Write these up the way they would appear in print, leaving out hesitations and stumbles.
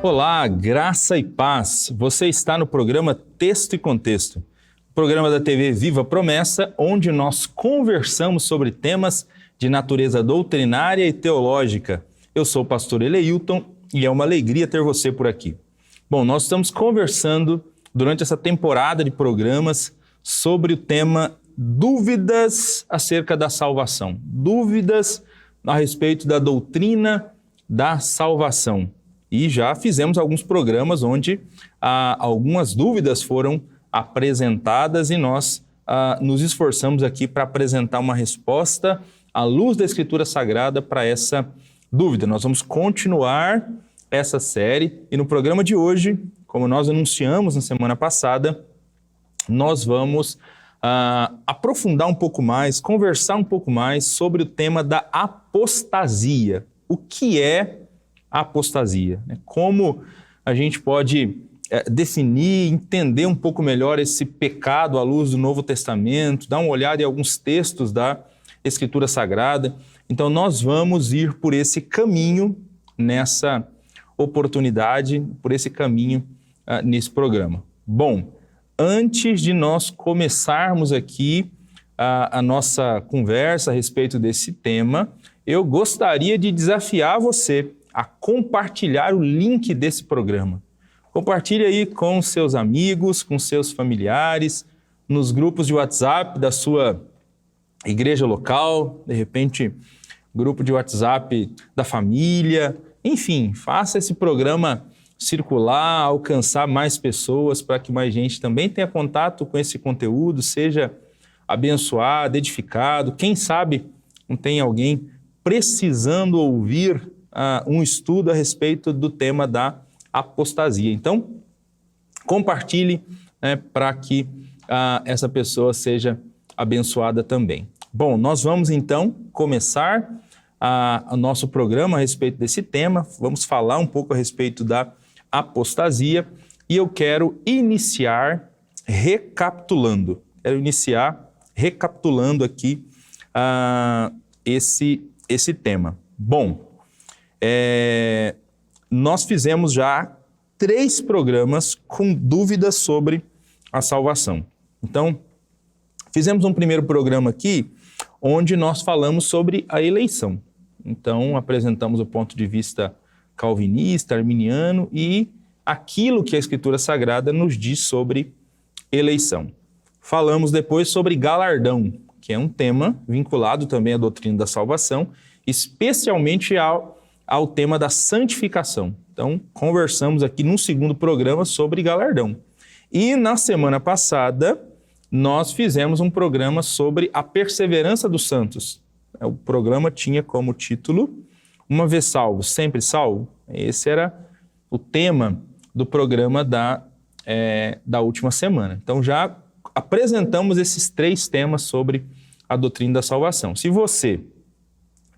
Olá, graça e paz. Você está no programa Texto e Contexto, programa da TV Viva Promessa, onde nós conversamos sobre temas de natureza doutrinária e teológica. Eu sou o pastor Eleilton e é uma alegria ter você por aqui. Bom, nós estamos conversando durante essa temporada de programas sobre o tema dúvidas acerca da salvação, dúvidas a respeito da doutrina da salvação. E já fizemos alguns programas onde algumas dúvidas foram apresentadas e nós nos esforçamos aqui para apresentar uma resposta à luz da Escritura Sagrada para essa dúvida. Nós vamos continuar essa série e no programa de hoje, como nós anunciamos na semana passada, nós vamos aprofundar um pouco mais, conversar um pouco mais sobre o tema da apostasia. O que é apostasia? Como a gente pode definir, entender um pouco melhor esse pecado à luz do Novo Testamento, dar uma olhada em alguns textos da Escritura Sagrada. Então nós vamos ir por esse caminho nessa oportunidade, por esse caminho nesse programa. Bom, antes de nós começarmos aqui a nossa conversa a respeito desse tema, eu gostaria de desafiar você a compartilhar o link desse programa. Compartilhe aí com seus amigos, com seus familiares, nos grupos de WhatsApp da sua igreja local, de repente, grupo de WhatsApp da família. Enfim, faça esse programa circular, alcançar mais pessoas para que mais gente também tenha contato com esse conteúdo, seja abençoado, edificado. Quem sabe não tem alguém precisando ouvir um estudo a respeito do tema da apostasia. Então, compartilhe para que essa pessoa seja abençoada também. Bom, nós vamos então começar o nosso programa a respeito desse tema. Vamos falar um pouco a respeito da apostasia e eu quero iniciar recapitulando. Quero iniciar recapitulando aqui esse tema. Bom, nós fizemos já 3 programas com dúvidas sobre a salvação. Então, fizemos um primeiro programa aqui onde nós falamos sobre a eleição. Então, apresentamos o ponto de vista calvinista, arminiano e aquilo que a Escritura Sagrada nos diz sobre eleição. Falamos depois sobre galardão, que é um tema vinculado também à doutrina da salvação, especialmente ao tema da santificação. Então, conversamos aqui num segundo programa sobre galardão. E na semana passada, nós fizemos um programa sobre a perseverança dos santos. O programa tinha como título Uma vez salvo, sempre salvo. Esse era o tema do programa da última semana. Então, já apresentamos esses 3 temas sobre a doutrina da salvação. Se você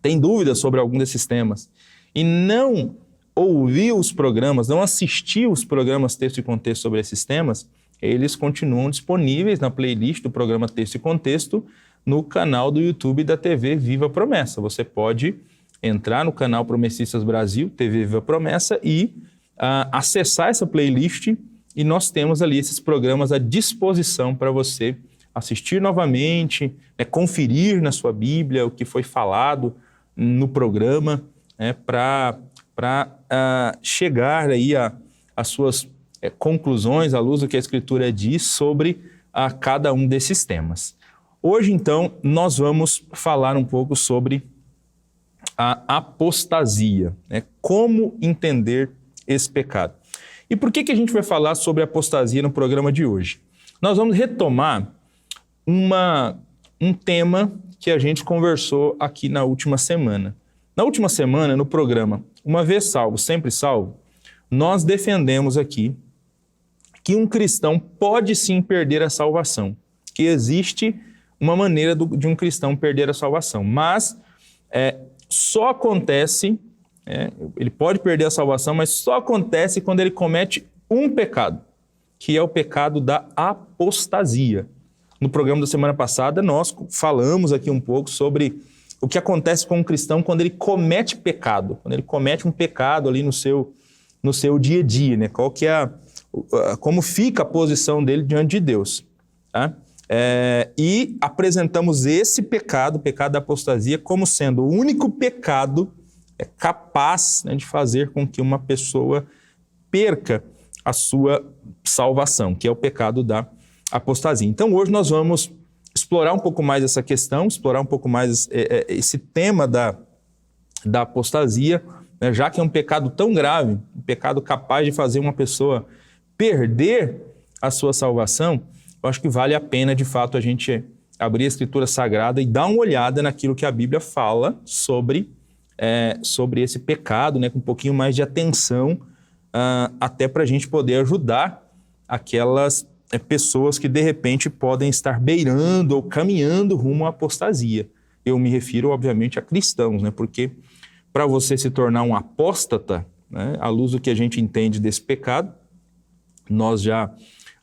tem dúvidas sobre algum desses temas e não ouviu os programas, não assistiu os programas Texto e Contexto sobre esses temas, eles continuam disponíveis na playlist do programa Texto e Contexto no canal do YouTube da TV Viva Promessa. Você pode entrar no canal Promessistas Brasil, TV Viva Promessa, e acessar essa playlist e nós temos ali esses programas à disposição para você assistir novamente, conferir na sua Bíblia o que foi falado no programa, para chegar aí às suas conclusões, à luz do que a Escritura diz sobre cada um desses temas. Hoje, então, nós vamos falar um pouco sobre a apostasia, como entender esse pecado. E por que a gente vai falar sobre apostasia no programa de hoje? Nós vamos retomar um tema que a gente conversou aqui na última semana. Na última semana, no programa Uma vez salvo, sempre salvo, nós defendemos aqui que um cristão pode sim perder a salvação, que existe uma maneira de um cristão perder a salvação, mas só acontece, ele pode perder a salvação, mas só acontece quando ele comete um pecado, que é o pecado da apostasia. No programa da semana passada, nós falamos aqui um pouco sobre o que acontece com um cristão quando ele comete pecado, quando ele comete um pecado ali no seu no seu dia a dia, né? Qual que é como fica a posição dele diante de Deus. Tá? E apresentamos esse pecado, o pecado da apostasia, como sendo o único pecado capaz, né, de fazer com que uma pessoa perca a sua salvação, que é o pecado da apostasia. Então hoje nós vamos explorar um pouco mais essa questão, explorar um pouco mais esse tema da apostasia, né, já que é um pecado tão grave, um pecado capaz de fazer uma pessoa perder a sua salvação. Eu acho que vale a pena, de fato, a gente abrir a Escritura Sagrada e dar uma olhada naquilo que a Bíblia fala sobre esse pecado, né, com um pouquinho mais de atenção, até para a gente poder ajudar aquelas pessoas que, de repente, podem estar beirando ou caminhando rumo à apostasia. Eu me refiro, obviamente, a cristãos, né, porque para você se tornar um apóstata, né, à luz do que a gente entende desse pecado, nós já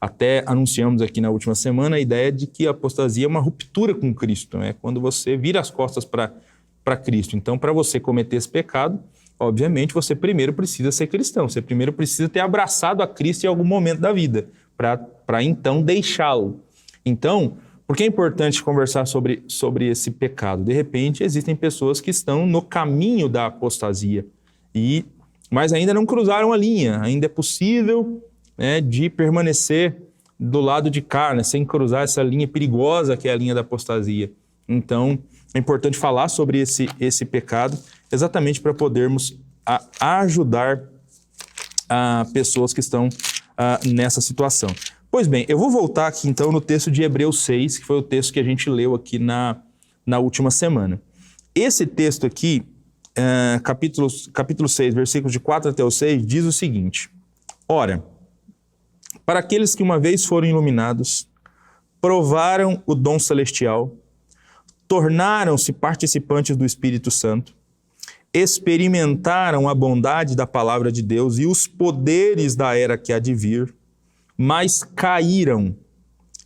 até anunciamos aqui na última semana a ideia de que a apostasia é uma ruptura com Cristo, né? Quando você vira as costas para Cristo. Então, para você cometer esse pecado, obviamente, você primeiro precisa ser cristão, você primeiro precisa ter abraçado a Cristo em algum momento da vida, para então deixá-lo. Então, por que é importante conversar sobre esse pecado? De repente, existem pessoas que estão no caminho da apostasia, mas ainda não cruzaram a linha, ainda é possível, né, de permanecer do lado de cá, né, sem cruzar essa linha perigosa que é a linha da apostasia. Então, é importante falar sobre esse pecado, exatamente para podermos ajudar pessoas que estão nessa situação. Pois bem, eu vou voltar aqui então no texto de Hebreus 6, que foi o texto que a gente leu aqui na última semana. Esse texto aqui, capítulo 6, versículos de 4 até o 6, diz o seguinte: Ora, para aqueles que uma vez foram iluminados, provaram o dom celestial, tornaram-se participantes do Espírito Santo, experimentaram a bondade da palavra de Deus e os poderes da era que há de vir, mas caíram.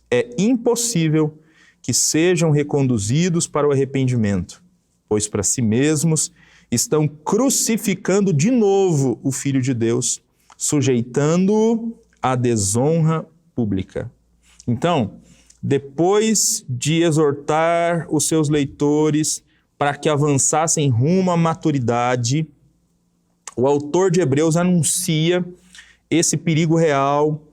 É impossível que sejam reconduzidos para o arrependimento, pois para si mesmos estão crucificando de novo o Filho de Deus, sujeitando-o à desonra pública. Então, depois de exortar os seus leitores para que avançassem rumo à maturidade, o autor de Hebreus anuncia esse perigo real,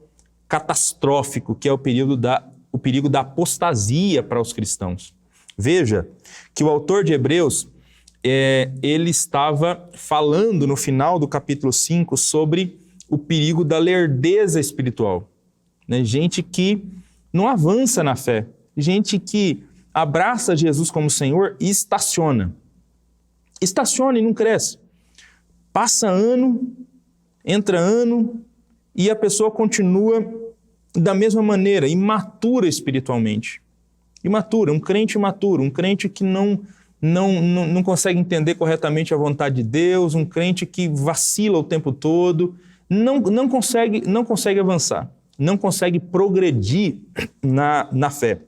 catastrófico, que é o perigo da apostasia para os cristãos. Veja que o autor de Hebreus, ele estava falando no final do capítulo 5 sobre o perigo da lerdeza espiritual, né? Gente que não avança na fé, gente que abraça Jesus como Senhor e estaciona. Estaciona e não cresce. Passa ano, entra ano, e a pessoa continua da mesma maneira, imatura espiritualmente. Imatura, um crente imaturo, um crente que não consegue entender corretamente a vontade de Deus, um crente que vacila o tempo todo, não consegue avançar, não consegue progredir na fé.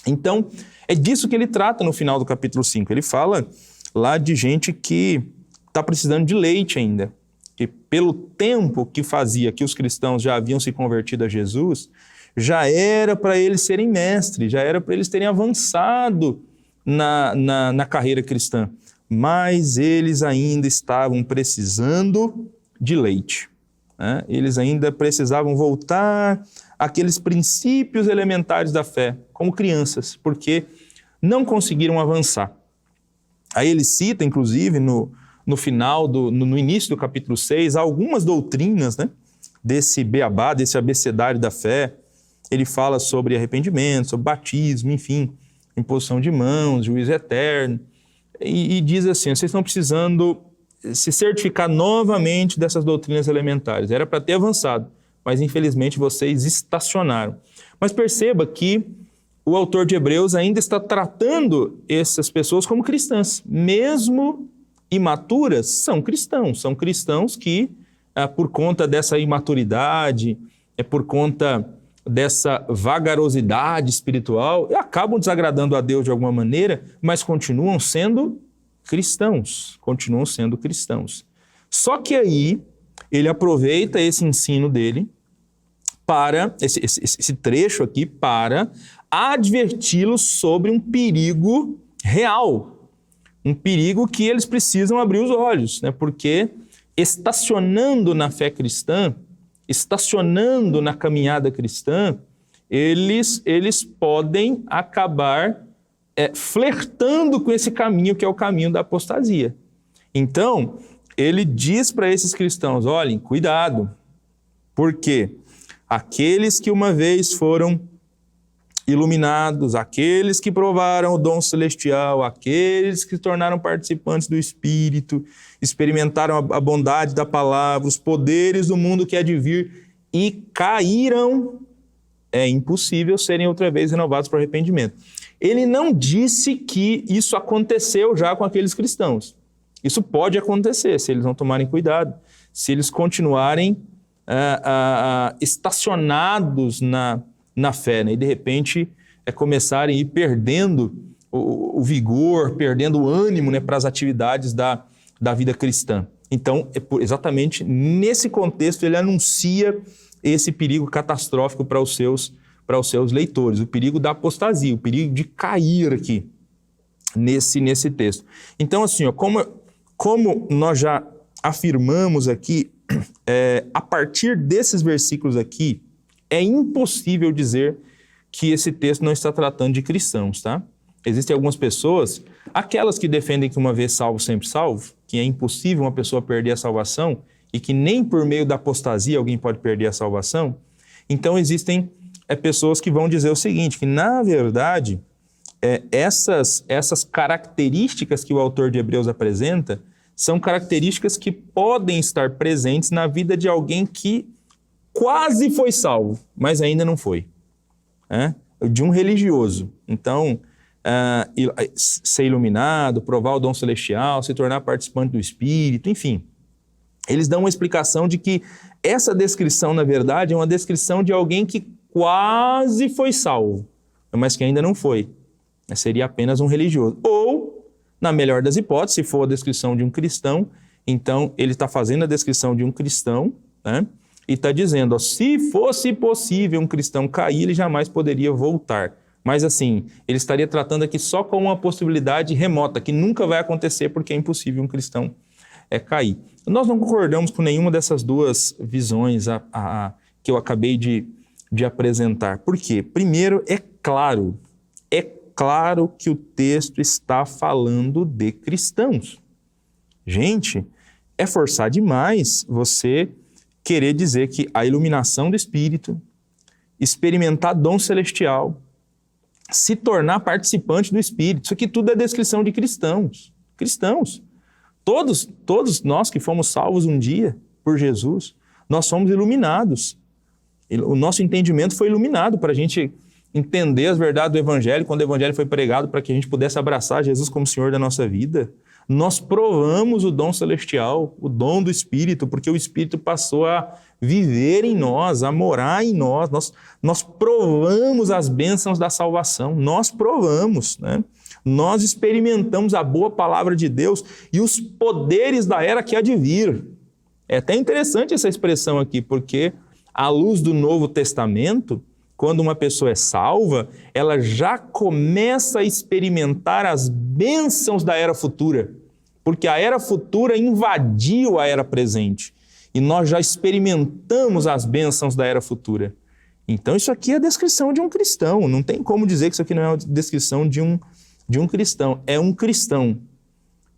Então, é disso que ele trata no final do capítulo 5. Ele fala lá de gente que está precisando de leite ainda, que pelo tempo que fazia que os cristãos já haviam se convertido a Jesus, já era para eles serem mestres, já era para eles terem avançado na carreira cristã, mas eles ainda estavam precisando de leite. Né? Eles ainda precisavam voltar àqueles princípios elementares da fé, como crianças, porque não conseguiram avançar. Aí ele cita, inclusive, no final, no início do capítulo 6, algumas doutrinas, né, desse beabá, desse abecedário da fé. Ele fala sobre arrependimento, sobre batismo, enfim, imposição de mãos, juízo eterno, e diz assim: vocês estão precisando se certificar novamente dessas doutrinas elementares. Era para ter avançado, mas infelizmente vocês estacionaram. Mas perceba que o autor de Hebreus ainda está tratando essas pessoas como cristãs. Mesmo imaturas, são cristãos que, por conta dessa imaturidade, por conta dessa vagarosidade espiritual, acabam desagradando a Deus de alguma maneira, mas continuam sendo cristãos. Só que aí ele aproveita esse ensino dele para, esse trecho aqui, para adverti-los sobre um perigo real, um perigo que eles precisam abrir os olhos, né? Porque estacionando na fé cristã, estacionando na caminhada cristã, eles podem acabar flertando com esse caminho que é o caminho da apostasia. Então, ele diz para esses cristãos, olhem, cuidado, porque aqueles que uma vez foram iluminados, aqueles que provaram o dom celestial, aqueles que se tornaram participantes do Espírito, experimentaram a bondade da palavra, os poderes do mundo que há de vir e caíram, é impossível serem outra vez renovados para arrependimento. Ele não disse que isso aconteceu já com aqueles cristãos. Isso pode acontecer se eles não tomarem cuidado, se eles continuarem estacionados na fé, né? E de repente começarem a ir perdendo o vigor, perdendo o ânimo, né, para as atividades da vida cristã. Então, exatamente nesse contexto, ele anuncia esse perigo catastrófico para os seus leitores, o perigo da apostasia, o perigo de cair aqui nesse texto. Então, assim, ó, como nós já afirmamos aqui, a partir desses versículos aqui, é impossível dizer que esse texto não está tratando de cristãos, tá? Existem algumas pessoas, aquelas que defendem que uma vez salvo, sempre salvo, que é impossível uma pessoa perder a salvação e que nem por meio da apostasia alguém pode perder a salvação. Então existem pessoas que vão dizer o seguinte, que na verdade essas características que o autor de Hebreus apresenta são características que podem estar presentes na vida de alguém que quase foi salvo, mas ainda não foi. De um religioso. Então, ser iluminado, provar o dom celestial, se tornar participante do Espírito, enfim. Eles dão uma explicação de que essa descrição, na verdade, é uma descrição de alguém que quase foi salvo, mas que ainda não foi. Seria apenas um religioso. Ou, na melhor das hipóteses, se for a descrição de um cristão, então ele está fazendo a descrição de um cristão, né? E está dizendo, ó, se fosse possível um cristão cair, ele jamais poderia voltar. Mas assim, ele estaria tratando aqui só com uma possibilidade remota, que nunca vai acontecer porque é impossível um cristão cair. Nós não concordamos com nenhuma dessas duas visões que eu acabei de apresentar. Por quê? Primeiro, é claro que o texto está falando de cristãos. Gente, é forçar demais você querer dizer que a iluminação do Espírito, experimentar dom celestial, se tornar participante do Espírito, isso aqui tudo é descrição de cristãos. Cristãos. Todos nós que fomos salvos um dia por Jesus, nós somos iluminados. O nosso entendimento foi iluminado para a gente entender as verdades do Evangelho, quando o Evangelho foi pregado para que a gente pudesse abraçar Jesus como Senhor da nossa vida. Nós provamos o dom celestial, o dom do Espírito, porque o Espírito passou a viver em nós, a morar em nós. Nós provamos as bênçãos da salvação, nós provamos, né? Nós experimentamos a boa palavra de Deus e os poderes da era que há de vir. É até interessante essa expressão aqui, porque à luz do Novo Testamento, quando uma pessoa é salva, ela já começa a experimentar as bênçãos da era futura, porque a era futura invadiu a era presente e nós já experimentamos as bênçãos da era futura. Então isso aqui é a descrição de um cristão, não tem como dizer que isso aqui não é a descrição de um cristão, é um cristão.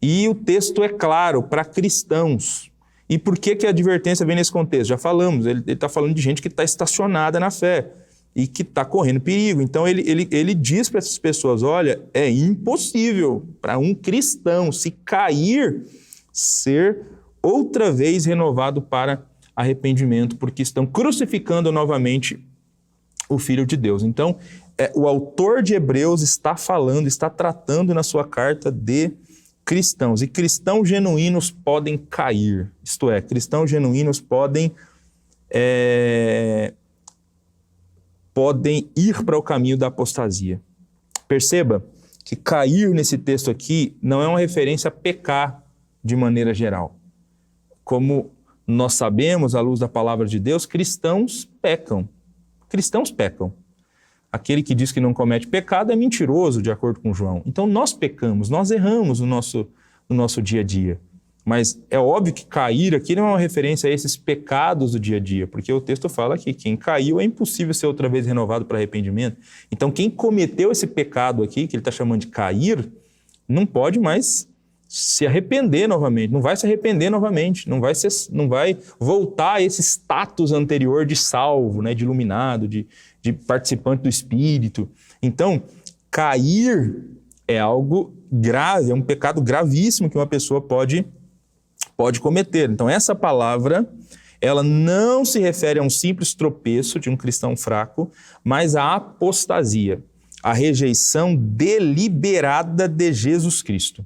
E o texto é claro para cristãos. E por que a advertência vem nesse contexto? Já falamos, ele está falando de gente que está estacionada na fé e que está correndo perigo. Então ele diz para essas pessoas, olha, é impossível para um cristão, se cair, ser outra vez renovado para arrependimento, porque estão crucificando novamente o Filho de Deus. Então, o autor de Hebreus está tratando na sua carta de cristãos. E cristãos genuínos podem cair. Isto é, cristãos genuínos podem ir para o caminho da apostasia. Perceba que cair nesse texto aqui não é uma referência a pecar de maneira geral. Como nós sabemos, à luz da palavra de Deus, cristãos pecam. Cristãos pecam. Aquele que diz que não comete pecado é mentiroso, de acordo com João. Então nós pecamos, nós erramos no nosso dia a dia. Mas é óbvio que cair aqui não é uma referência a esses pecados do dia a dia, porque o texto fala que quem caiu é impossível ser outra vez renovado para arrependimento. Então quem cometeu esse pecado aqui, que ele está chamando de cair, não pode mais se arrepender novamente, não vai se arrepender novamente, não vai voltar a esse status anterior de salvo, né, de iluminado, de participante do Espírito. Então, cair é algo grave, é um pecado gravíssimo que uma pessoa pode cometer. Então, essa palavra, ela não se refere a um simples tropeço de um cristão fraco, mas à apostasia, à rejeição deliberada de Jesus Cristo.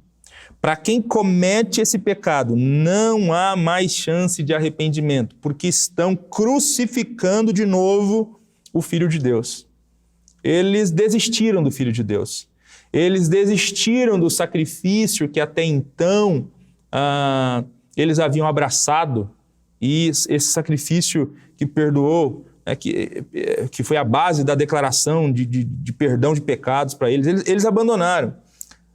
Para quem comete esse pecado, não há mais chance de arrependimento, porque estão crucificando de novo o Filho de Deus. Eles desistiram do Filho de Deus. Eles desistiram do sacrifício que até então eles haviam abraçado, e esse sacrifício que perdoou, que foi a base da declaração de perdão de pecados para eles abandonaram.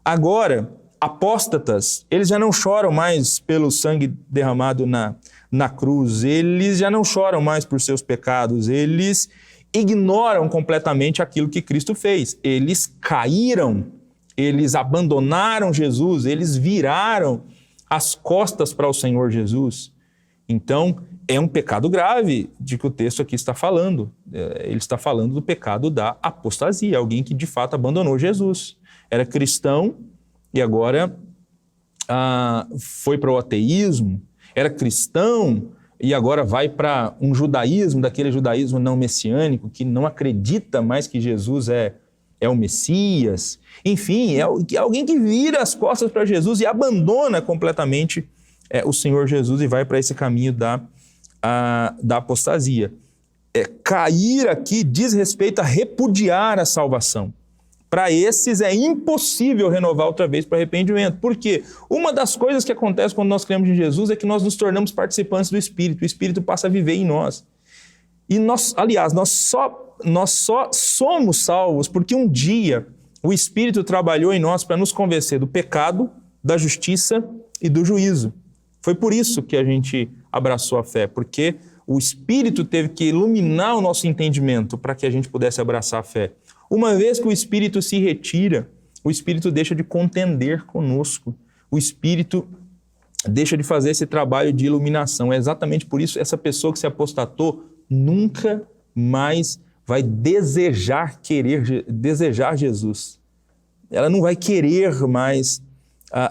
Agora, apóstatas, eles já não choram mais pelo sangue derramado na cruz, eles já não choram mais por seus pecados, eles ignoram completamente aquilo que Cristo fez. Eles caíram, eles abandonaram Jesus, eles viraram as costas para o Senhor Jesus. Então, é um pecado grave de que o texto aqui está falando. Ele está falando do pecado da apostasia, alguém que de fato abandonou Jesus. Era cristão e agora foi para o ateísmo, era cristão e agora vai para um judaísmo, daquele judaísmo não messiânico, que não acredita mais que Jesus é o Messias. Enfim, é alguém que vira as costas para Jesus e abandona completamente o Senhor Jesus e vai para esse caminho da apostasia. Cair aqui diz respeito a repudiar a salvação. Para esses é impossível renovar outra vez para arrependimento. Por quê? Uma das coisas que acontece quando nós cremos em Jesus é que nós nos tornamos participantes do Espírito. O Espírito passa a viver em nós. E nós só somos salvos porque um dia o Espírito trabalhou em nós para nos convencer do pecado, da justiça e do juízo. Foi por isso que a gente abraçou a fé, porque o Espírito teve que iluminar o nosso entendimento para que a gente pudesse abraçar a fé. Uma vez que o Espírito se retira, o Espírito deixa de contender conosco. O Espírito deixa de fazer esse trabalho de iluminação. É exatamente por isso essa pessoa que se apostatou nunca mais vai desejar Jesus. Ela não vai querer mais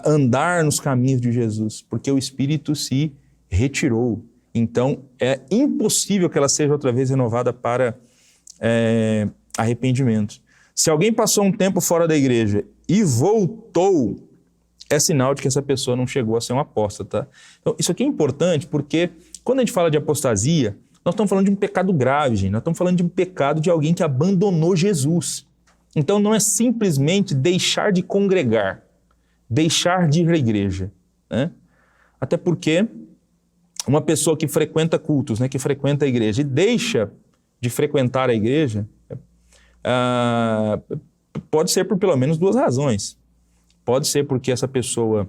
andar nos caminhos de Jesus, porque o Espírito se retirou. Então, é impossível que ela seja outra vez renovada para arrependimento. Se alguém passou um tempo fora da igreja e voltou, é sinal de que essa pessoa não chegou a ser um apóstata. Então, isso aqui é importante porque quando a gente fala de apostasia, nós estamos falando de um pecado grave, gente. Nós estamos falando de um pecado de alguém que abandonou Jesus. Então, não é simplesmente deixar de congregar, deixar de ir à igreja, né? Até porque uma pessoa que frequenta cultos, né, que frequenta a igreja e deixa de frequentar a igreja, pode ser por pelo menos duas razões. Pode ser porque essa pessoa,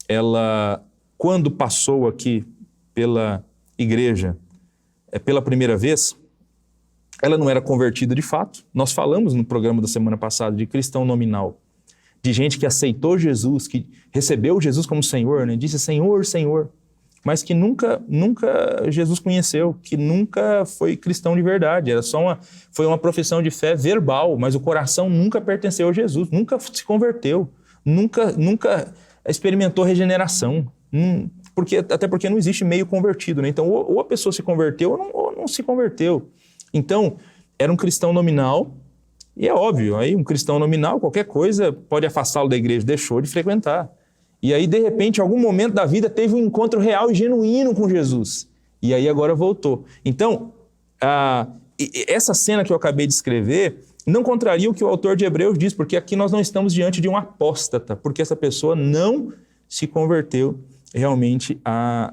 ela, quando passou aqui pela igreja pela primeira vez, ela não era convertida de fato. Nós falamos no programa da semana passada de cristão nominal, de gente que aceitou Jesus, que recebeu Jesus como Senhor, né? Disse Senhor, Senhor, mas que nunca Jesus conheceu, que nunca foi cristão de verdade. Foi uma profissão de fé verbal, mas o coração nunca pertenceu a Jesus, nunca se converteu, nunca experimentou regeneração. Até porque não existe meio convertido, né? Então, ou a pessoa se converteu ou não se converteu. Então, era um cristão nominal, e é óbvio, aí um cristão nominal, qualquer coisa pode afastá-lo da igreja, deixou de frequentar. E aí, de repente, em algum momento da vida, teve um encontro real e genuíno com Jesus. E aí agora voltou. Então, essa cena que eu acabei de escrever não contraria o que o autor de Hebreus diz, porque aqui nós não estamos diante de um apóstata, porque essa pessoa não se converteu realmente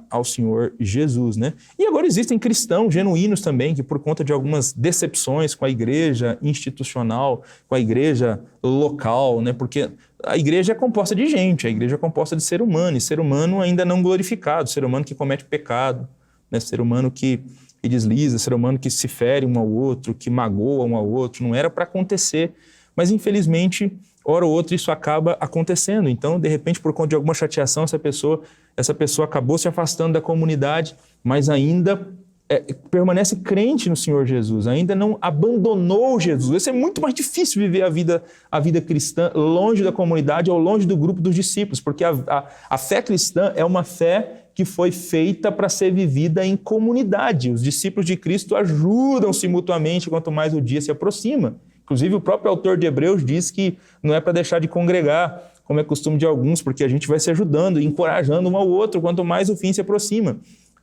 ao Senhor Jesus, né? E agora existem cristãos genuínos também, que por conta de algumas decepções com a igreja institucional, com a igreja local, né? Porque a igreja é composta de gente, a igreja é composta de ser humano, e ser humano ainda não glorificado, ser humano que comete pecado, né? Ser humano que desliza, ser humano que se fere um ao outro, que magoa um ao outro, não era para acontecer, mas infelizmente, hora ou outra, isso acaba acontecendo. Então, de repente, por conta de alguma chateação, essa pessoa acabou se afastando da comunidade, mas ainda permanece crente no Senhor Jesus, ainda não abandonou Jesus. Isso é muito mais difícil viver a vida cristã longe da comunidade ou longe do grupo dos discípulos, porque a fé cristã é uma fé que foi feita para ser vivida em comunidade. Os discípulos de Cristo ajudam-se mutuamente quanto mais o dia se aproxima. Inclusive, o próprio autor de Hebreus diz que não é para deixar de congregar, como é costume de alguns, porque a gente vai se ajudando, encorajando um ao outro, quanto mais o fim se aproxima.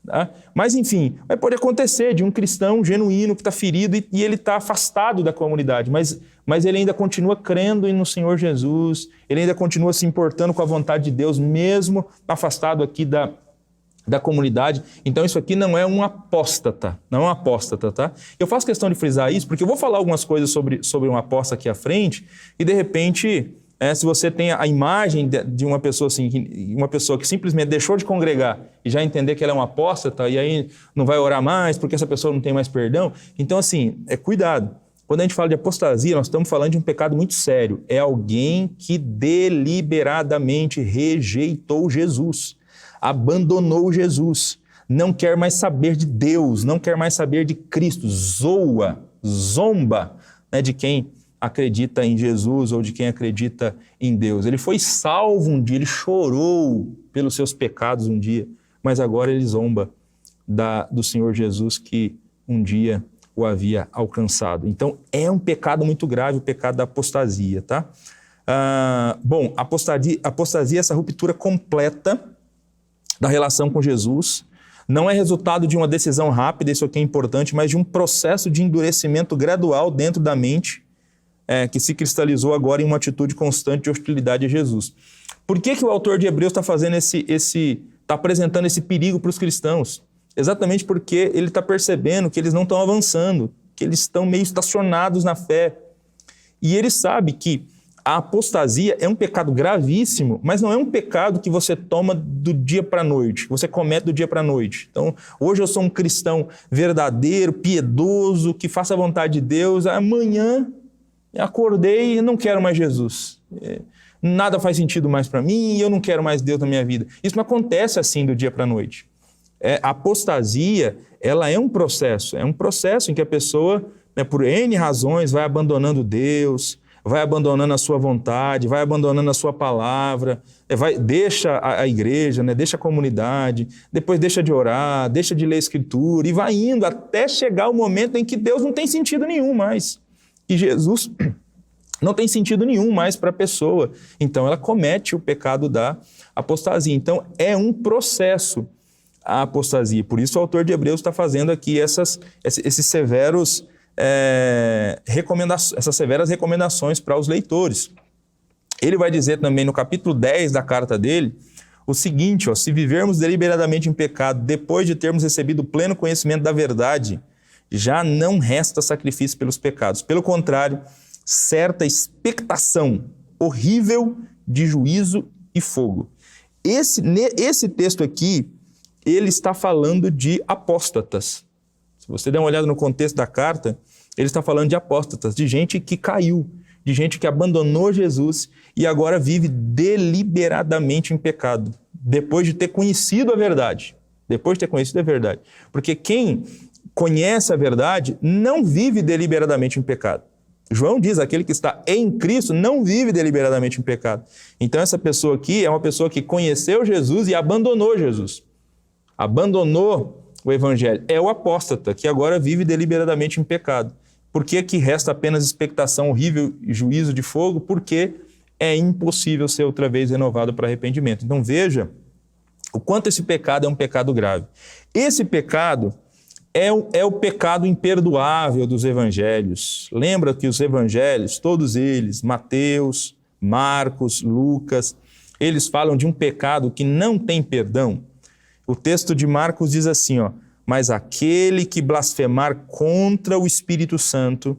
Tá? Mas, enfim, pode acontecer de um cristão genuíno que está ferido e ele está afastado da comunidade, mas ele ainda continua crendo no Senhor Jesus, ele ainda continua se importando com a vontade de Deus, mesmo afastado aqui da comunidade. Então isso aqui não é um apóstata, tá? Eu faço questão de frisar isso, porque eu vou falar algumas coisas sobre um apóstata aqui à frente, e de repente, se você tem a imagem de uma pessoa assim, uma pessoa que simplesmente deixou de congregar e já entender que ela é um apóstata, e aí não vai orar mais, porque essa pessoa não tem mais perdão. Então assim, cuidado. Quando a gente fala de apostasia, nós estamos falando de um pecado muito sério. É alguém que deliberadamente rejeitou Jesus, abandonou Jesus, não quer mais saber de Deus, não quer mais saber de Cristo, zomba, né, de quem acredita em Jesus ou de quem acredita em Deus. Ele foi salvo um dia, ele chorou pelos seus pecados um dia, mas agora ele zomba do Senhor Jesus que um dia o havia alcançado. Então é um pecado muito grave, o pecado da apostasia, tá? Bom, apostasia é essa ruptura completa da relação com Jesus, não é resultado de uma decisão rápida, isso aqui é importante, mas de um processo de endurecimento gradual dentro da mente, que se cristalizou agora em uma atitude constante de hostilidade a Jesus. Por que o autor de Hebreus está fazendo está apresentando esse perigo para os cristãos? Exatamente porque ele está percebendo que eles não estão avançando, que eles estão meio estacionados na fé. E ele sabe que a apostasia é um pecado gravíssimo, mas não é um pecado que você toma do dia para a noite, que você comete do dia para a noite. Então, hoje eu sou um cristão verdadeiro, piedoso, que faça a vontade de Deus. Amanhã acordei e não quero mais Jesus. Nada faz sentido mais para mim e eu não quero mais Deus na minha vida. Isso não acontece assim do dia para a noite. A apostasia, ela é um processo em que a pessoa, por N razões, vai abandonando Deus, vai abandonando a sua vontade, vai abandonando a sua palavra, deixa a igreja, né? Deixa a comunidade, depois deixa de orar, deixa de ler a Escritura, e vai indo até chegar o momento em que Deus não tem sentido nenhum mais. E Jesus não tem sentido nenhum mais para a pessoa. Então ela comete o pecado da apostasia. Então é um processo a apostasia. Por isso o autor de Hebreus está fazendo aqui essas severas recomendações para os leitores. Ele vai dizer também no capítulo 10 da carta dele o seguinte: se vivermos deliberadamente em pecado depois de termos recebido o pleno conhecimento da verdade, já não resta sacrifício pelos pecados. Pelo contrário, certa expectação horrível de juízo e fogo. Esse texto aqui, ele está falando de apóstatas. Se você der uma olhada no contexto da carta, ele está falando de apóstatas, de gente que caiu, de gente que abandonou Jesus e agora vive deliberadamente em pecado, depois de ter conhecido a verdade. Porque quem conhece a verdade não vive deliberadamente em pecado. João diz, aquele que está em Cristo não vive deliberadamente em pecado. Então essa pessoa aqui é uma pessoa que conheceu Jesus e abandonou Jesus. Abandonou o Evangelho. É o apóstata que agora vive deliberadamente em pecado. Por que resta apenas expectação horrível e juízo de fogo? Porque é impossível ser outra vez renovado para arrependimento. Então veja o quanto esse pecado é um pecado grave. Esse pecado é o pecado imperdoável dos evangelhos. Lembra que os evangelhos, todos eles, Mateus, Marcos, Lucas, eles falam de um pecado que não tem perdão. O texto de Marcos diz assim, ó, mas aquele que blasfemar contra o Espírito Santo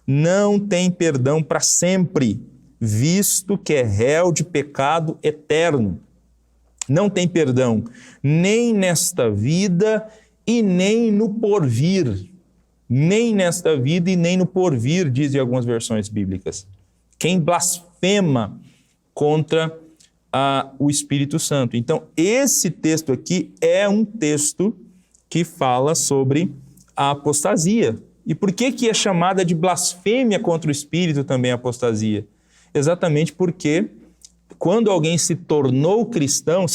não tem perdão para sempre, visto que é réu de pecado eterno. Não tem perdão nem nesta vida e nem no porvir. Nem nesta vida e nem no porvir, dizem algumas versões bíblicas. Quem blasfema contra o Espírito Santo. Então, esse texto aqui é um texto que fala sobre a apostasia. E por que é chamada de blasfêmia contra o Espírito também a apostasia? Exatamente porque quando alguém se tornou cristão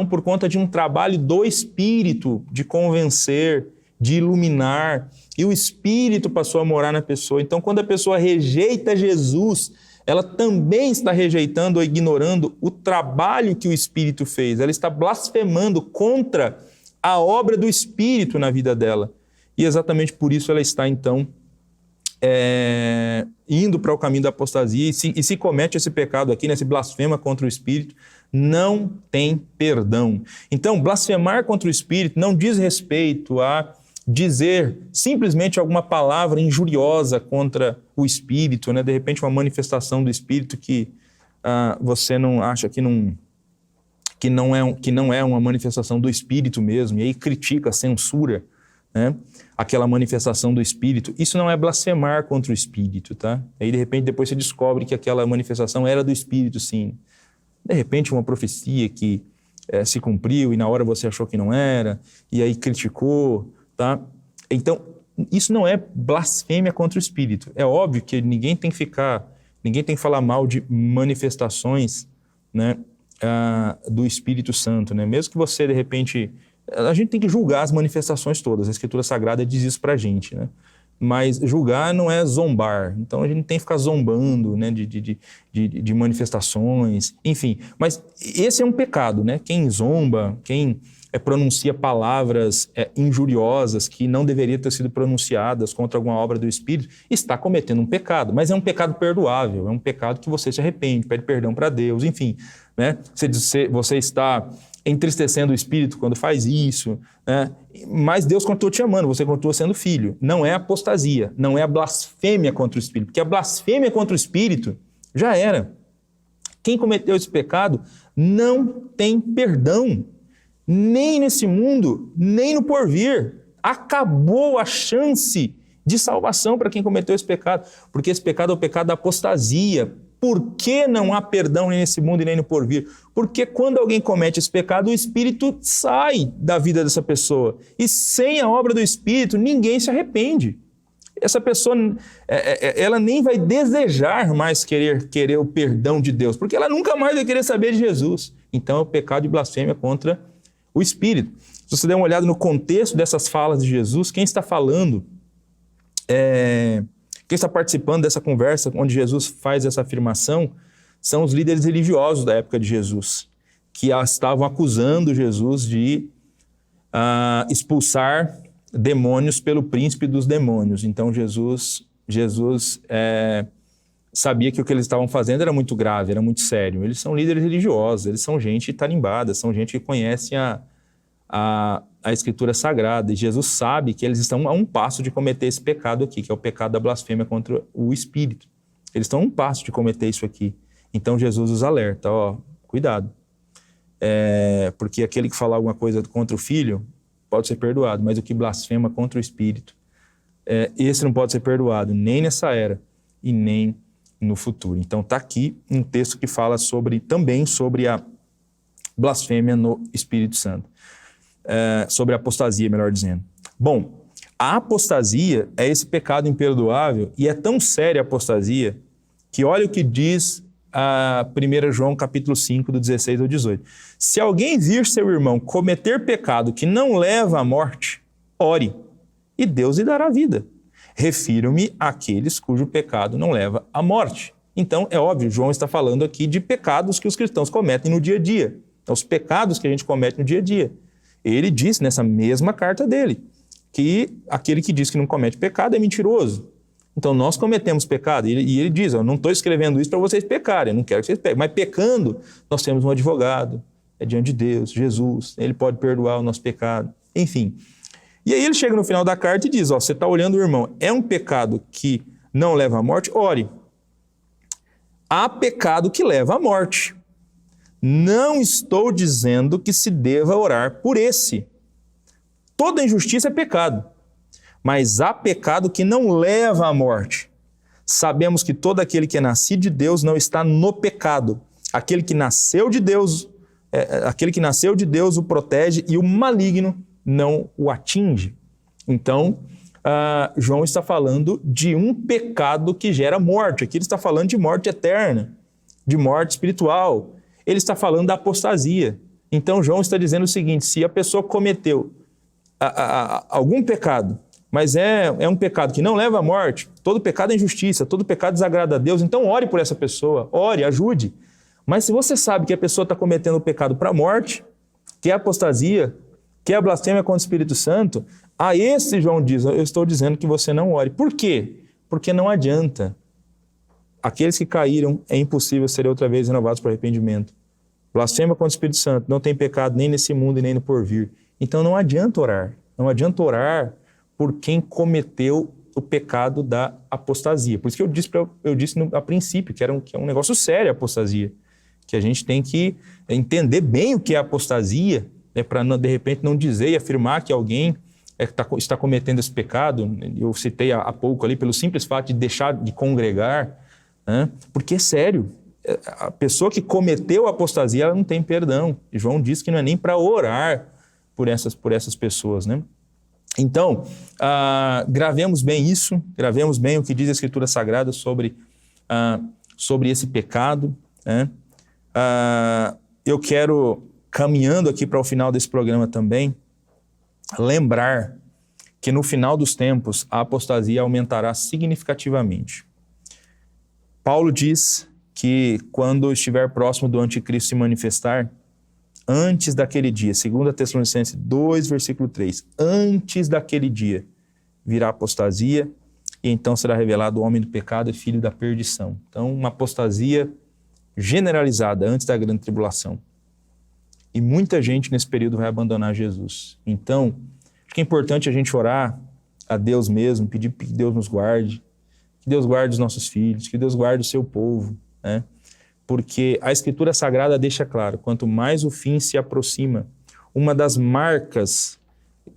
por conta de um trabalho do Espírito, de convencer, de iluminar, e o Espírito passou a morar na pessoa. Então, quando a pessoa rejeita Jesus, ela também está rejeitando ou ignorando o trabalho que o Espírito fez. Ela está blasfemando contra a obra do Espírito na vida dela. E exatamente por isso ela está, então, indo para o caminho da apostasia. E se comete esse pecado aqui, esse blasfema contra o Espírito, não tem perdão. Então, blasfemar contra o Espírito não diz respeito a dizer simplesmente alguma palavra injuriosa contra o Espírito, né? De repente uma manifestação do Espírito que você não acha que não é uma manifestação do Espírito mesmo, e aí critica, censura, né? Aquela manifestação do Espírito. Isso não é blasfemar contra o Espírito, tá? Aí de repente depois você descobre que aquela manifestação era do Espírito, sim. De repente uma profecia que se cumpriu e na hora você achou que não era, e aí criticou, tá? Então, isso não é blasfêmia contra o Espírito. É óbvio que ninguém tem que falar mal de manifestações, né, do Espírito Santo, né? Mesmo que você, de repente, a gente tem que julgar as manifestações todas, a Escritura Sagrada diz isso pra gente, né? Mas julgar não é zombar, então a gente não tem que ficar zombando, né, de manifestações, enfim. Mas esse é um pecado, né? Quem zomba, quem pronuncia palavras injuriosas que não deveriam ter sido pronunciadas contra alguma obra do Espírito, está cometendo um pecado, mas é um pecado perdoável, é um pecado que você se arrepende, pede perdão para Deus, enfim, né? Você está entristecendo o Espírito quando faz isso, né? Mas Deus continua te amando, você continua sendo filho. Não é apostasia, não é a blasfêmia contra o Espírito, porque a blasfêmia contra o Espírito já era. Quem cometeu esse pecado não tem perdão, nem nesse mundo, nem no porvir. Acabou a chance de salvação para quem cometeu esse pecado, porque esse pecado é o pecado da apostasia. Por que não há perdão nem nesse mundo e nem no porvir? Porque quando alguém comete esse pecado, o Espírito sai da vida dessa pessoa. E sem a obra do Espírito, ninguém se arrepende. Essa pessoa, ela nem vai desejar mais querer o perdão de Deus, porque ela nunca mais vai querer saber de Jesus. Então é o pecado de blasfêmia contra o Espírito. Se você der uma olhada no contexto dessas falas de Jesus, quem está falando, quem está participando dessa conversa onde Jesus faz essa afirmação, são os líderes religiosos da época de Jesus, que estavam acusando Jesus de expulsar demônios pelo príncipe dos demônios. Então Jesus sabia que o que eles estavam fazendo era muito grave, era muito sério. Eles são líderes religiosos, eles são gente tarimbada, são gente que conhece a Escritura Sagrada. E Jesus sabe que eles estão a um passo de cometer esse pecado aqui, que é o pecado da blasfêmia contra o Espírito. Eles estão a um passo de cometer isso aqui. Então Jesus os alerta, cuidado. Porque aquele que falar alguma coisa contra o Filho pode ser perdoado, mas o que blasfema contra o Espírito, esse não pode ser perdoado, nem nessa era e nem no futuro. Então está aqui um texto que fala também sobre a blasfêmia no Espírito Santo. Sobre a apostasia, melhor dizendo. Bom, a apostasia é esse pecado imperdoável, e é tão séria a apostasia que olha o que diz 1 João capítulo 5, do 16 ao 18. Se alguém vir seu irmão cometer pecado que não leva à morte, ore, e Deus lhe dará vida. Refiro-me àqueles cujo pecado não leva à morte. Então, é óbvio, João está falando aqui de pecados que os cristãos cometem no dia a dia. Então, os pecados que a gente comete no dia a dia. Ele diz nessa mesma carta dele que aquele que diz que não comete pecado é mentiroso. Então, nós cometemos pecado. E ele diz, eu não estou escrevendo isso para vocês pecarem, eu não quero que vocês pequem. Mas pecando, nós temos um advogado, é diante de Deus, Jesus, ele pode perdoar o nosso pecado, enfim. E aí ele chega no final da carta e diz, ó, você está olhando o irmão, é um pecado que não leva à morte? Ore. Há pecado que leva à morte. Não estou dizendo que se deva orar por esse. Toda injustiça é pecado. Mas há pecado que não leva à morte. Sabemos que todo aquele que é nascido de Deus não está no pecado. Aquele que nasceu de Deus o protege e o maligno não o atinge. Então, João está falando de um pecado que gera morte. Aqui ele está falando de morte eterna, de morte espiritual. Ele está falando da apostasia. Então, João está dizendo o seguinte, se a pessoa cometeu algum pecado, mas é um pecado que não leva à morte, todo pecado é injustiça, todo pecado desagrada a Deus, então ore por essa pessoa, ore, ajude. Mas se você sabe que a pessoa está cometendo o pecado para a morte, que é apostasia, que é a blasfêmia contra o Espírito Santo, a esse João diz, eu estou dizendo que você não ore. Por quê? Porque não adianta. Aqueles que caíram, é impossível serem outra vez renovados para arrependimento. Blasfêmia contra o Espírito Santo, não tem pecado nem nesse mundo e nem no porvir. Então não adianta orar. Não adianta orar por quem cometeu o pecado da apostasia. Por isso que eu disse a princípio que é um negócio sério a apostasia, que a gente tem que entender bem o que é apostasia, né, para de repente não dizer e afirmar que alguém está cometendo esse pecado. Eu citei há pouco ali, pelo simples fato de deixar de congregar, né, porque é sério. A pessoa que cometeu a apostasia, ela não tem perdão. E João diz que não é nem para orar por essas pessoas, né? Então, gravemos bem isso, gravemos bem o que diz a Escritura Sagrada sobre esse pecado, né? Eu quero, caminhando aqui para o final desse programa também, lembrar que no final dos tempos a apostasia aumentará significativamente. Paulo diz que quando estiver próximo do anticristo se manifestar, antes daquele dia, 2 Tessalonicenses 2, versículo 3, antes daquele dia virá apostasia e então será revelado o homem do pecado e filho da perdição. Então, uma apostasia generalizada antes da grande tribulação. E muita gente nesse período vai abandonar Jesus. Então, acho que é importante a gente orar a Deus mesmo, pedir que Deus nos guarde, que Deus guarde os nossos filhos, que Deus guarde o seu povo, né? Porque a Escritura Sagrada deixa claro, quanto mais o fim se aproxima, uma das marcas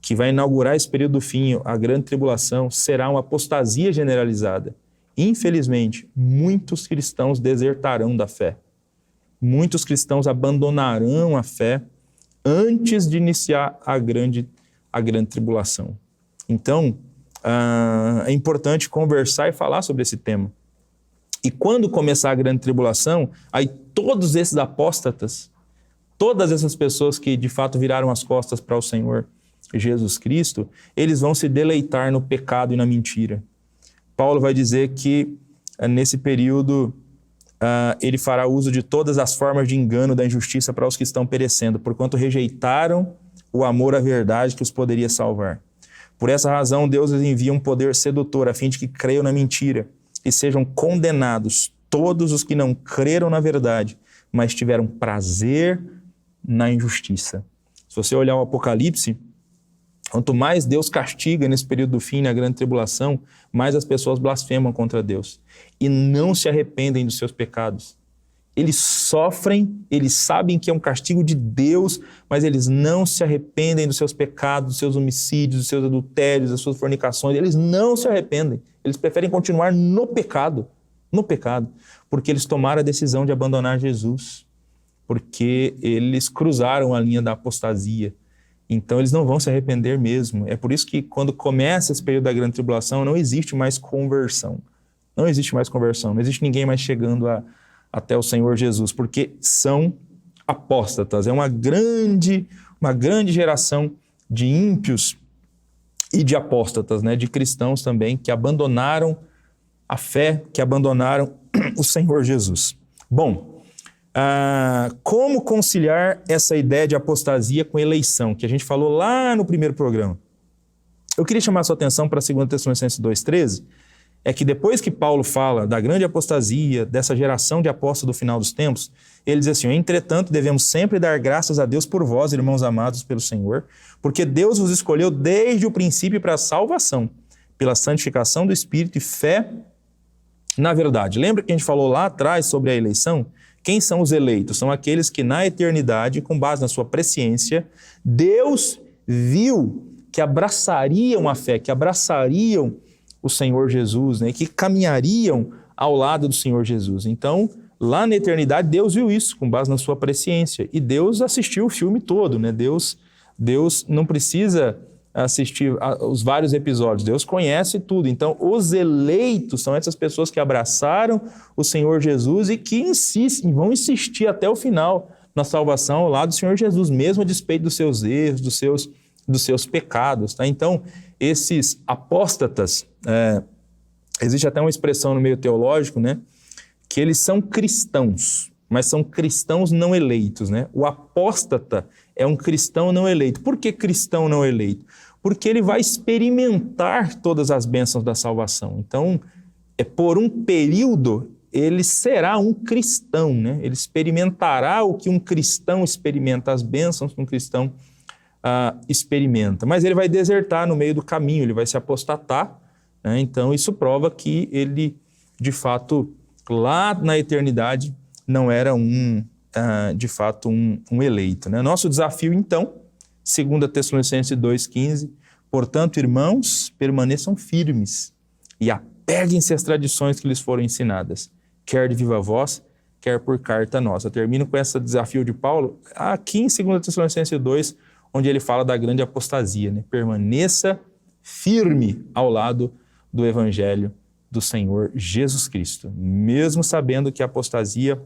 que vai inaugurar esse período do fim, a grande tribulação, será uma apostasia generalizada. Infelizmente, muitos cristãos desertarão da fé. Muitos cristãos abandonarão a fé antes de iniciar a grande tribulação. Então, é importante conversar e falar sobre esse tema. E quando começar a grande tribulação, aí todos esses apóstatas, todas essas pessoas que de fato viraram as costas para o Senhor Jesus Cristo, eles vão se deleitar no pecado e na mentira. Paulo vai dizer que nesse período ele fará uso de todas as formas de engano da injustiça para os que estão perecendo, porquanto rejeitaram o amor à verdade que os poderia salvar. Por essa razão, Deus lhes envia um poder sedutor, a fim de que creiam na mentira e sejam condenados todos os que não creram na verdade, mas tiveram prazer na injustiça. Se você olhar o Apocalipse, quanto mais Deus castiga nesse período do fim, na grande tribulação, mais as pessoas blasfemam contra Deus e não se arrependem dos seus pecados. Eles sofrem, eles sabem que é um castigo de Deus, mas eles não se arrependem dos seus pecados, dos seus homicídios, dos seus adultérios, das suas fornicações. Eles não se arrependem. Eles preferem continuar no pecado, porque eles tomaram a decisão de abandonar Jesus, porque eles cruzaram a linha da apostasia. Então eles não vão se arrepender mesmo. É por isso que quando começa esse período da grande tribulação, não existe mais conversão. Não existe mais conversão, não existe ninguém mais chegando até o Senhor Jesus, porque são apóstatas. É uma grande geração de ímpios e de apóstatas, né? De cristãos também, que abandonaram a fé, que abandonaram o Senhor Jesus. Bom, como conciliar essa ideia de apostasia com eleição, que a gente falou lá no primeiro programa? Eu queria chamar a sua atenção para 2 Tessalonicenses 2,13, é que depois que Paulo fala da grande apostasia, dessa geração de apóstolos do final dos tempos, ele diz assim: entretanto, devemos sempre dar graças a Deus por vós, irmãos amados pelo Senhor, porque Deus vos escolheu desde o princípio para a salvação, pela santificação do Espírito e fé na verdade. Lembra que a gente falou lá atrás sobre a eleição? Quem são os eleitos? São aqueles que na eternidade, com base na sua presciência, Deus viu que abraçariam a fé, que abraçariam o Senhor Jesus, né? Que caminhariam ao lado do Senhor Jesus. Então, lá na eternidade, Deus viu isso, com base na sua presciência. E Deus assistiu o filme todo, né? Deus não precisa assistir os vários episódios, Deus conhece tudo. Então, os eleitos são essas pessoas que abraçaram o Senhor Jesus e que insistem, vão insistir até o final na salvação ao lado do Senhor Jesus, mesmo a despeito dos seus erros, dos seus pecados. Tá? Então, esses apóstatas, existe até uma expressão no meio teológico, né, que eles são cristãos, mas são cristãos não eleitos. Né? O apóstata é um cristão não eleito. Por que cristão não eleito? Porque ele vai experimentar todas as bênçãos da salvação. Então, por um período, ele será um cristão, né? Ele experimentará o que um cristão experimenta, as bênçãos que um cristão experimenta. Mas ele vai desertar no meio do caminho, ele vai se apostatar, né? Então, isso prova que ele, de fato, lá na eternidade, não era de fato um eleito. Né? Nosso desafio, então, 2 Tessalonicenses 2,15, portanto, irmãos, permaneçam firmes e apeguem-se às tradições que lhes foram ensinadas, quer de viva voz, quer por carta nossa. Eu termino com esse desafio de Paulo aqui em 2 Tessalonicenses 2, onde ele fala da grande apostasia. Né? Permaneça firme ao lado do evangelho do Senhor Jesus Cristo, mesmo sabendo que a apostasia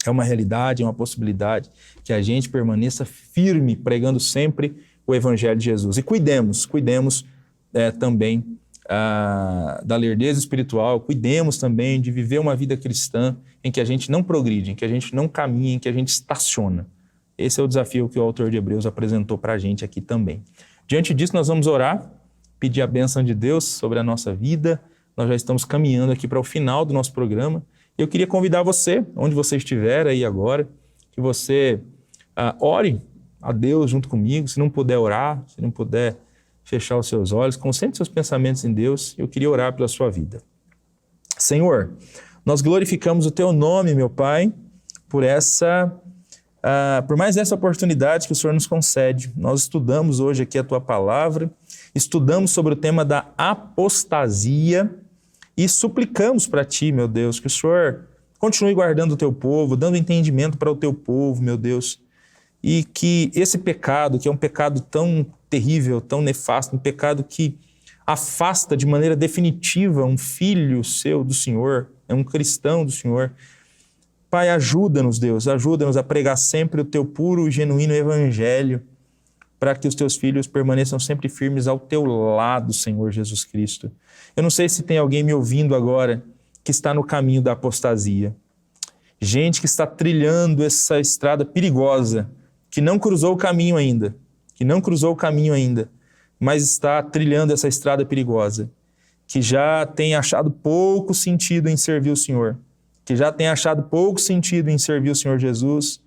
é uma realidade, é uma possibilidade, que a gente permaneça firme, pregando sempre o Evangelho de Jesus. E cuidemos também da lerdeza espiritual, cuidemos também de viver uma vida cristã em que a gente não progride, em que a gente não caminha, em que a gente estaciona. Esse é o desafio que o autor de Hebreus apresentou para a gente aqui também. Diante disso, nós vamos orar, pedir a bênção de Deus sobre a nossa vida. Nós já estamos caminhando aqui para o final do nosso programa. Eu queria convidar você, onde você estiver aí agora, que você ore a Deus junto comigo. Se não puder orar, se não puder fechar os seus olhos, concentre seus pensamentos em Deus. Eu queria orar pela sua vida. Senhor, nós glorificamos o Teu nome, meu Pai, por mais essa oportunidade que o Senhor nos concede. Nós estudamos hoje aqui a Tua palavra, estudamos sobre o tema da apostasia, e suplicamos para Ti, meu Deus, que o Senhor continue guardando o Teu povo, dando entendimento para o Teu povo, meu Deus, e que esse pecado, que é um pecado tão terrível, tão nefasto, um pecado que afasta de maneira definitiva um filho seu do Senhor, um cristão do Senhor. Pai, ajuda-nos, Deus, ajuda-nos a pregar sempre o Teu puro e genuíno Evangelho, para que os Teus filhos permaneçam sempre firmes ao Teu lado, Senhor Jesus Cristo. Eu não sei se tem alguém me ouvindo agora que está no caminho da apostasia. Gente que está trilhando essa estrada perigosa, que não cruzou o caminho ainda, mas está trilhando essa estrada perigosa, que já tem achado pouco sentido em servir o Senhor, que já tem achado pouco sentido em servir o Senhor Jesus,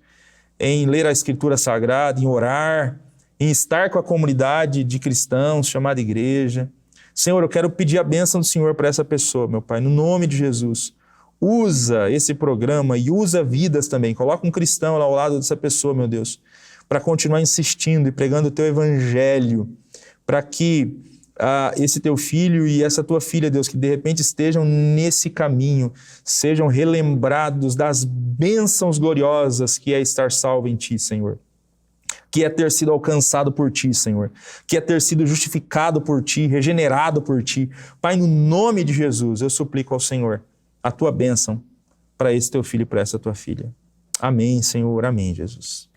em ler a Escritura Sagrada, em orar, em estar com a comunidade de cristãos chamada igreja. Senhor, eu quero pedir a bênção do Senhor para essa pessoa, meu Pai, no nome de Jesus. Usa esse programa e usa vidas também. Coloca um cristão lá ao lado dessa pessoa, meu Deus, para continuar insistindo e pregando o Teu Evangelho, para que esse Teu filho e essa Tua filha, Deus, que de repente estejam nesse caminho, sejam relembrados das bênçãos gloriosas que é estar salvo em Ti, Senhor. Que é ter sido alcançado por Ti, Senhor. Que é ter sido justificado por Ti, regenerado por Ti. Pai, no nome de Jesus, eu suplico ao Senhor a Tua bênção para esse Teu filho e para essa Tua filha. Amém, Senhor. Amém, Jesus.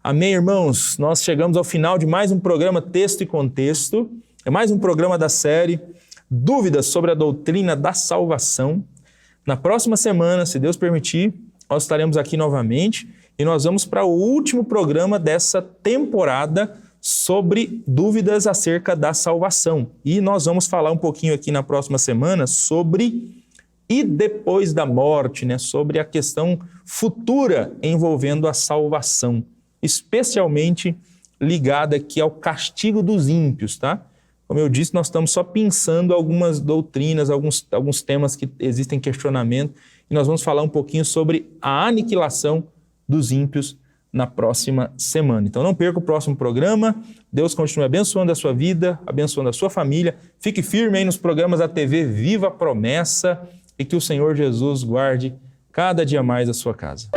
Amém, irmãos. Nós chegamos ao final de mais um programa Texto e Contexto. É mais um programa da série Dúvidas sobre a Doutrina da Salvação. Na próxima semana, se Deus permitir, nós estaremos aqui novamente e nós vamos para o último programa dessa temporada sobre dúvidas acerca da salvação. E nós vamos falar um pouquinho aqui na próxima semana sobre e depois da morte, né? Sobre a questão futura envolvendo a salvação, especialmente ligada aqui ao castigo dos ímpios, tá? Como eu disse, nós estamos só pensando algumas doutrinas, alguns temas que existem questionamento, e nós vamos falar um pouquinho sobre a aniquilação dos ímpios na próxima semana. Então não perca o próximo programa. Deus continue abençoando a sua vida, abençoando a sua família. Fique firme aí nos programas da TV Viva a Promessa e que o Senhor Jesus guarde cada dia mais a sua casa.